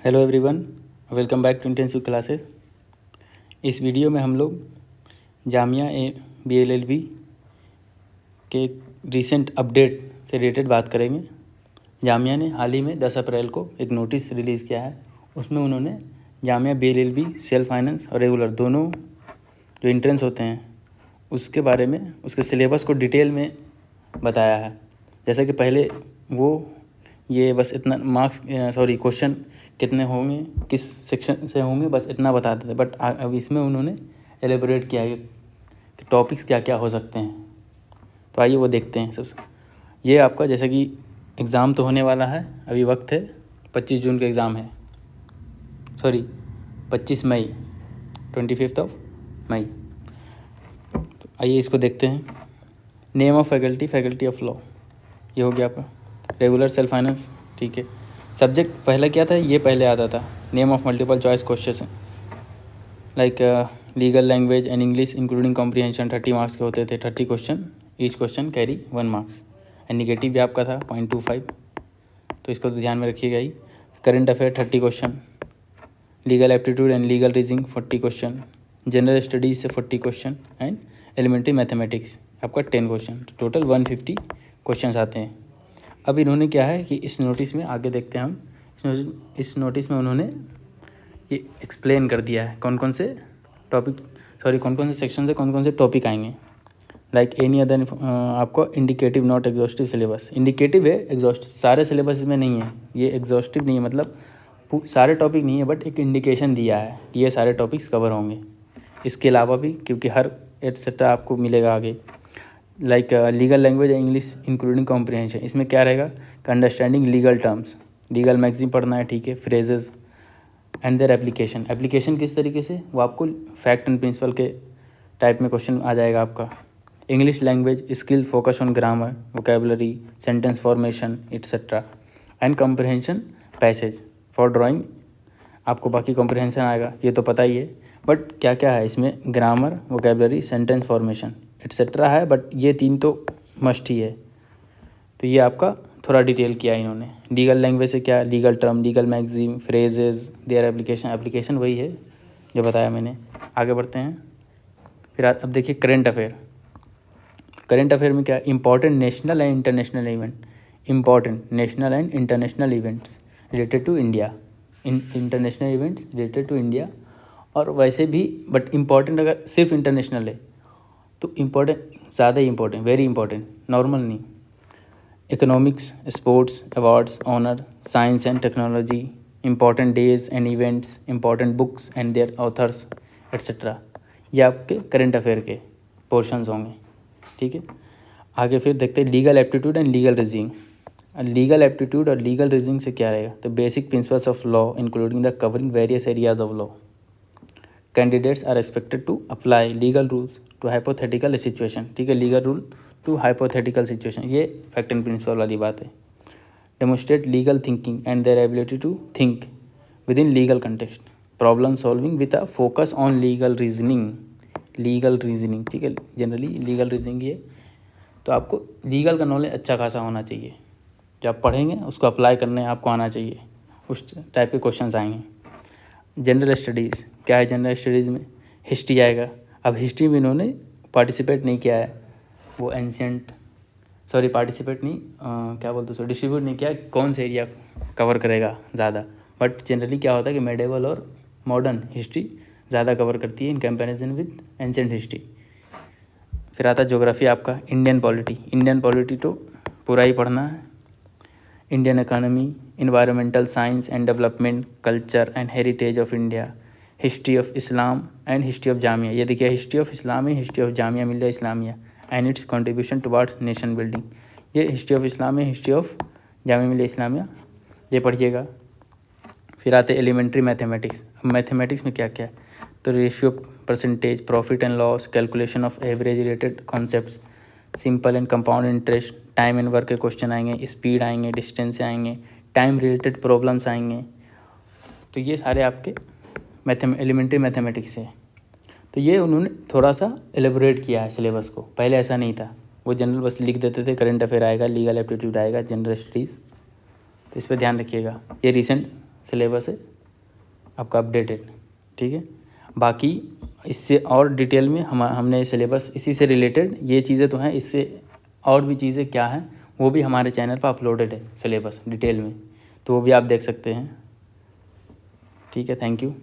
Hello everyone, welcome back to intensive classes. इस video में हम लोग जामिया BLLB के रिसेंट अपडेट से रिलेटेड बात करेंगे। जामिया ने हाल ही में 10 अप्रैल को एक नोटिस रिलीज़ किया है। उसमें उन्होंने जामिया BLLB सेल्फ फाइनेंस और रेगुलर दोनों जो एंट्रेंस होते हैं उसके बारे में, उसके सिलेबस को डिटेल में बताया है। जैसा कि पहले वो ये बस इतना क्वेश्चन कितने होंगे, किस सेक्शन से होंगे, बस इतना बताते थे। बट अब इसमें उन्होंने एलेबोरेट किया है कि टॉपिक्स क्या क्या हो सकते हैं। तो आइए वो देखते हैं। सब ये आपका जैसा कि एग्ज़ाम तो होने वाला है, अभी वक्त है, 25 जून का एग्ज़ाम है, 25 मई, 25 मई। तो आइए इसको देखते हैं। Name of faculty of law, ये हो गया आपका। रेगुलर सेल्फ फाइनेंस, ठीक है। सब्जेक्ट पहले क्या था, ये पहले आता था। Name of multiple choice question like legal language and English including comprehension 30 marks के होते थे। 30 question, each question carry 1 marks. And negative भी आपका था 0.25, तो इसको तो ध्यान में रखिएगा ही। Current affair 30 question, legal aptitude and legal reasoning 40 question, general studies से 40 क्वेश्चन एंड एलिमेंट्री मैथमेटिक्स आपका 10 क्वेश्चन। टोटल 150 क्वेश्चन आते हैं। अब इन्होंने क्या है कि इस नोटिस में आगे देखते हैं हम। इस नोटिस में उन्होंने ये एक्सप्लेन कर दिया है कौन कौन से सेक्शन से कौन कौन से टॉपिक आएंगे। लाइक एनी अदर आपको indicative not exhaustive syllabus. Indicative है, एग्जॉस्टिव सारे सिलेबस में नहीं है। ये एग्जॉस्टिव नहीं है, मतलब सारे टॉपिक नहीं है, बट एक इंडिकेशन दिया है कि ये सारे टॉपिक्स कवर होंगे। इसके अलावा भी क्योंकि हर एटसेट्रा आपको मिलेगा आगे। Like legal language and English including comprehension, इसमें क्या रहेगा कि understanding legal terms, legal magazine पढ़ना है, ठीक है। फ्रेजेस एंड देयर एप्लीकेशन किस तरीके से, वो आपको फैक्ट एंड प्रिंसिपल के टाइप में क्वेश्चन आ जाएगा आपका। English language skill focus on grammar, vocabulary, sentence formation etcetera. And comprehension passage for drawing, आपको बाकी कॉम्प्रीहेंशन आएगा, ये तो पता ही है। बट क्या क्या है इसमें, grammar, vocabulary, sentence formation etcetera है, बट ये 3 तो मस्ट ही है। तो ये आपका थोड़ा डिटेल किया है इन्होंने। लीगल लैंग्वेज से क्या, legal term, legal magazine, phrases, their application वही है जो बताया मैंने। आगे बढ़ते हैं। फिर अब देखिए करंट अफेयर में क्या, important national and international event, important national and international events related to India, international events related to India. और वैसे भी बट इम्पॉर्टेंट अगर सिर्फ इंटरनेशनल है तो इम्पोर्टेंट, ज़्यादा ही इम्पोर्टेंट, वेरी इंपॉर्टेंट, नॉर्मल नहीं। Economics, sports, awards, honour, science and technology, important days and events, important books and their authors etcetera, ये आपके करंट अफेयर के पोर्शंस होंगे, ठीक है। आगे फिर देखते हैं legal aptitude and legal reasoning. Legal aptitude और लीगल रीजनिंग से क्या रहेगा, तो basic principles of law including the covering various areas of law. Candidates are expected to apply legal rules to hypothetical situation, ठीक है। Legal rule to hypothetical situation, ये fact and principle वाली बात है। Demonstrate legal thinking and their ability to think within legal context, problem solving with a focus on legal reasoning, ठीक है। Generally legal reasoning ये, तो आपको legal का नॉलेज अच्छा खासा होना चाहिए। जो आप पढ़ेंगे उसको अप्लाई करने आपको आना चाहिए, उस टाइप के क्वेश्चन आएंगे। जनरल स्टडीज़ क्या है, जनरल स्टडीज़ में हिस्ट्री आएगा। अब हिस्ट्री में इन्होंने पार्टिसिपेट नहीं किया है, वो पार्टिसिपेट नहीं, क्या बोलते हैं, डिस्ट्रीब्यूट नहीं किया कौन से एरिया कवर करेगा ज़्यादा। बट जनरली क्या होता है कि मेडिवल और मॉडर्न हिस्ट्री ज़्यादा कवर करती है in comparison with ancient history. फिर आता है ज्योग्राफी आपका, इंडियन पॉलिटी तो पूरा ही पढ़ना है। Indian economy, environmental science and development, culture and heritage of India, history of Islam and history of Jamia. ये देखिए हिस्ट्री ऑफ इस्लाम है, history of Jamia Millia Islamia and it's contribution towards nation building. ये history of Islam है, history of Jamia Millia Islamia, ये पढ़िएगा। फिर आते elementary mathematics. Mathematics में क्या क्या है, तो ratio, percentage, profit and loss, calculation of average related concepts, simple and compound interest, time and work के क्वेश्चन आएंगे, स्पीड आएंगे, डिस्टेंस आएंगे, टाइम रिलेटेड प्रॉब्लम्स आएंगे। तो ये सारे आपके एलिमेंट्री मैथमेटिक्स है। तो ये उन्होंने थोड़ा सा एलेबोरेट किया है सिलेबस को, पहले ऐसा नहीं था। वो जनरल बस लिख देते थे, करंट अफेयर आएगा, लीगल एप्टीट्यूड आएगा, जनरल स्टडीज़। तो इस पर ध्यान रखिएगा, ये रिसेंट सिलेबस है आपका अपडेटेड, ठीक है। बाकी इससे और डिटेल में हमने सिलेबस इसी से रिलेटेड ये चीज़ें तो हैं, इससे और भी चीज़ें क्या हैं वो भी हमारे चैनल पर अपलोडेड है सिलेबस डिटेल में, तो वो भी आप देख सकते हैं, ठीक है। Thank you.